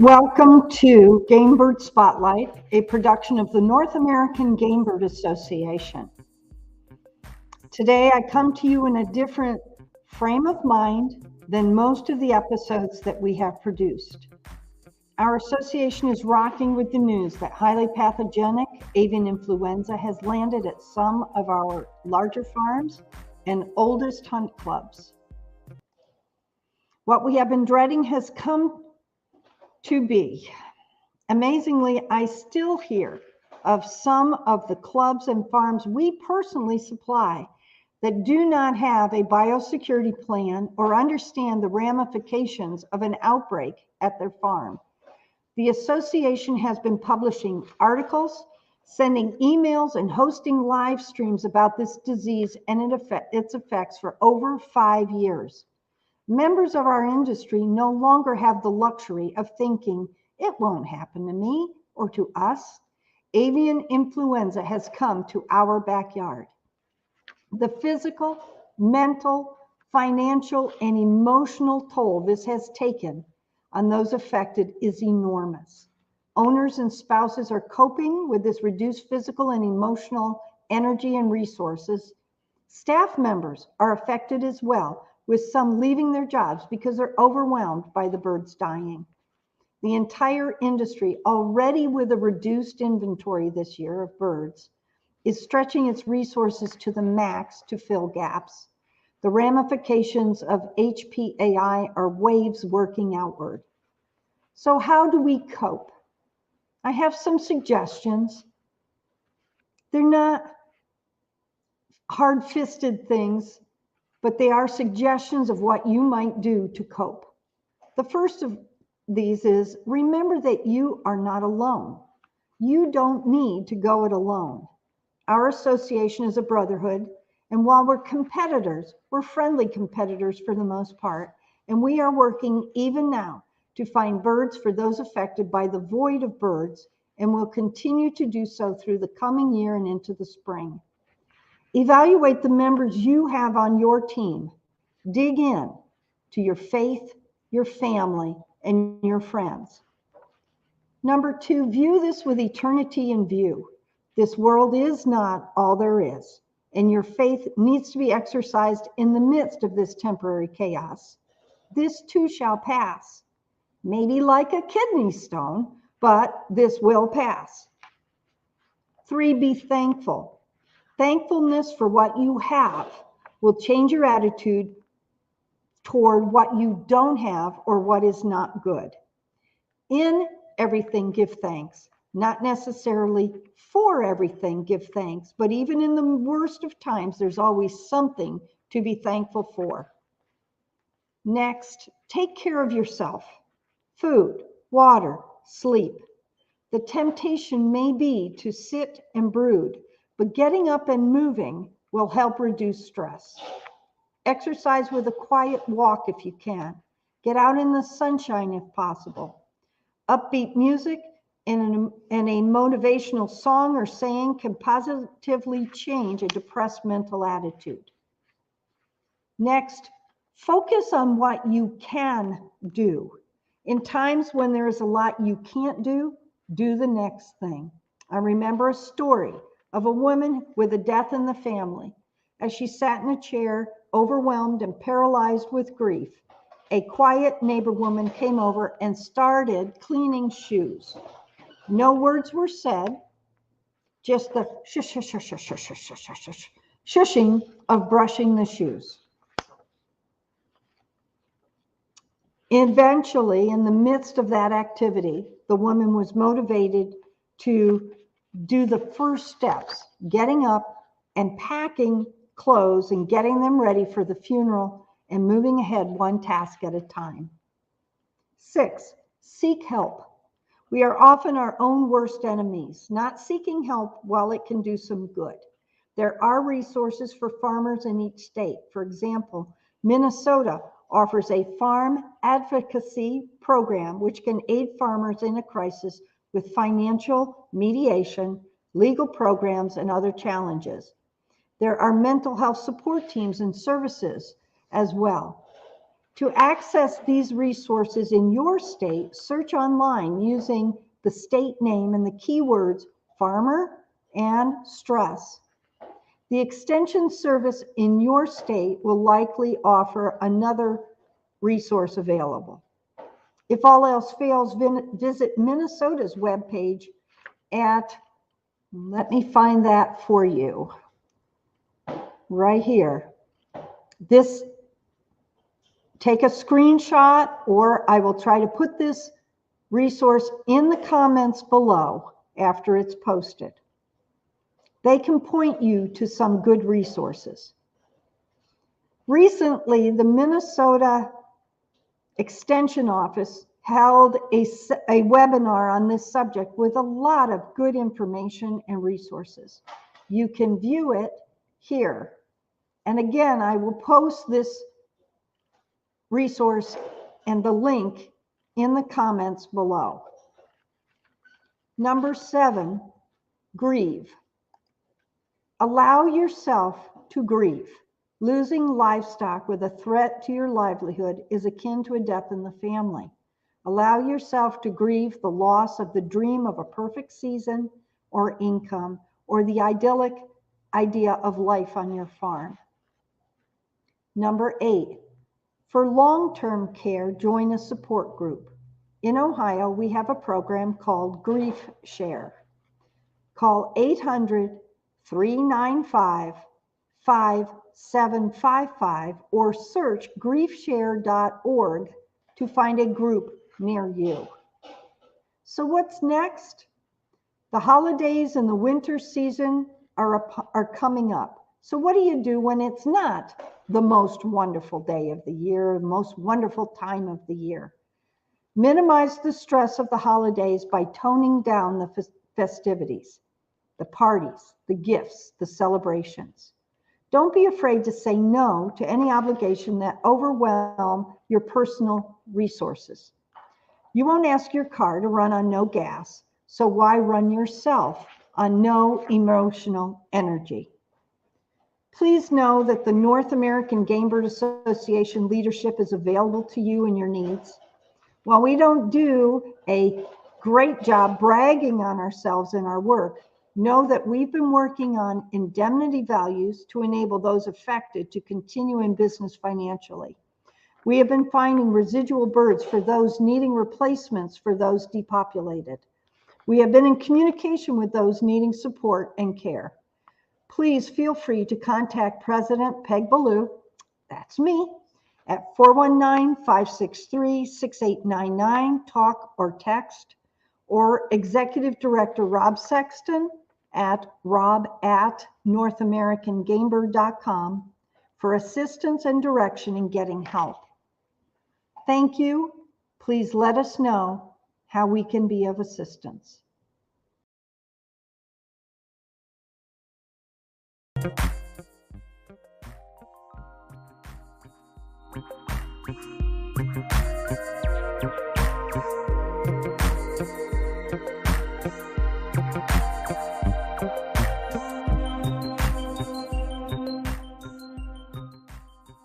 Welcome to Game Bird Spotlight, a production of the North American Game Bird Association. Today I come to you in a different frame of mind than most of the episodes that we have produced. Our association is rocking with the news that highly pathogenic avian influenza has landed at some of our larger farms and oldest hunt clubs. What we have been dreading has come to be. Amazingly, I still hear of some of the clubs and farms we personally supply that do not have a biosecurity plan or understand the ramifications of an outbreak at their farm. The association has been publishing articles, sending emails, and hosting live streams about this disease and its effects for over 5 years. Members of our industry no longer have the luxury of thinking, it won't happen to me or to us. Avian influenza has come to our backyard. The physical, mental, financial, and emotional toll this has taken on those affected is enormous. Owners and spouses are coping with this reduced physical and emotional energy and resources. Staff members are affected as well, with some leaving their jobs because they're overwhelmed by the birds dying. The entire industry, already with a reduced inventory this year of birds, is stretching its resources to the max to fill gaps. The ramifications of HPAI are waves working outward. So how do we cope? I have some suggestions. They're not hard-fisted things, but they are suggestions of what you might do to cope. The first of these is remember that you are not alone. You don't need to go it alone. Our association is a brotherhood, and while we're competitors, we're friendly competitors for the most part, and we are working even now to find birds for those affected by the void of birds, and will continue to do so through the coming year and into the spring. Evaluate the members you have on your team. Dig in to your faith, your family, and your friends. Number 2, view this with eternity in view. This world is not all there is, and your faith needs to be exercised in the midst of this temporary chaos. This too shall pass. Maybe like a kidney stone, but this will pass. 3, be thankful. Thankfulness for what you have will change your attitude toward what you don't have or what is not good. In everything, give thanks. Not necessarily for everything, give thanks, but even in the worst of times, there's always something to be thankful for. Next, take care of yourself. Food, water, sleep. The temptation may be to sit and brood, but getting up and moving will help reduce stress. Exercise with a quiet walk if you can. Get out in the sunshine if possible. Upbeat music and a motivational song or saying can positively change a depressed mental attitude. Next, focus on what you can do. In times when there is a lot you can't do the next thing. I remember a story of a woman with a death in the family. As she sat in a chair, overwhelmed and paralyzed with grief, a quiet neighbor woman came over and started cleaning shoes. No words were said, just the shush, shush, shush, shush, shush, shush, shush, shush, shushing of brushing the shoes. Eventually, in the midst of that activity, the woman was motivated to do the first steps, getting up and packing clothes and getting them ready for the funeral and moving ahead one task at a time. 6, seek help. We are often our own worst enemies. Not seeking help, while it can do some good. There are resources for farmers in each state. For example, Minnesota offers a farm advocacy program which can aid farmers in a crisis with financial mediation, legal programs, and other challenges. There are mental health support teams and services as well. To access these resources in your state, search online using the state name and the keywords farmer and stress. The extension service in your state will likely offer another resource available. If all else fails, visit Minnesota's webpage at, let me find that for you, right here. Take a screenshot, or I will try to put this resource in the comments below after it's posted. They can point you to some good resources. Recently, the Minnesota Extension Office held a webinar on this subject with a lot of good information and resources. You can view it here. And again, I will post this resource and the link in the comments below. Number 7, grieve. Allow yourself to grieve. Losing livestock with a threat to your livelihood is akin to a death in the family. Allow yourself to grieve the loss of the dream of a perfect season or income, or the idyllic idea of life on your farm. Number 8, for long-term care, join a support group. In Ohio, we have a program called Grief Share. Call 800-395-5755 or search griefshare.org to find a group near you. So what's next? The holidays and the winter season are coming up. So what do you do when it's not the most wonderful day of the year, the most wonderful time of the year? Minimize the stress of the holidays by toning down the festivities, the parties, the gifts, the celebrations. Don't be afraid to say no to any obligation that overwhelm your personal resources. You won't ask your car to run on no gas, so why run yourself on no emotional energy? Please know that the North American Game Bird Association leadership is available to you and your needs. While we don't do a great job bragging on ourselves and our work, know that we've been working on indemnity values to enable those affected to continue in business financially. We have been finding residual birds for those needing replacements for those depopulated. We have been in communication with those needing support and care. Please feel free to contact President Peg Ballou, that's me, at 419-563-6899, talk or text, or Executive Director Rob Sexton at rob@northamericangamebird.com for assistance and direction in getting help. Thank you. Please let us know how we can be of assistance. Thank you.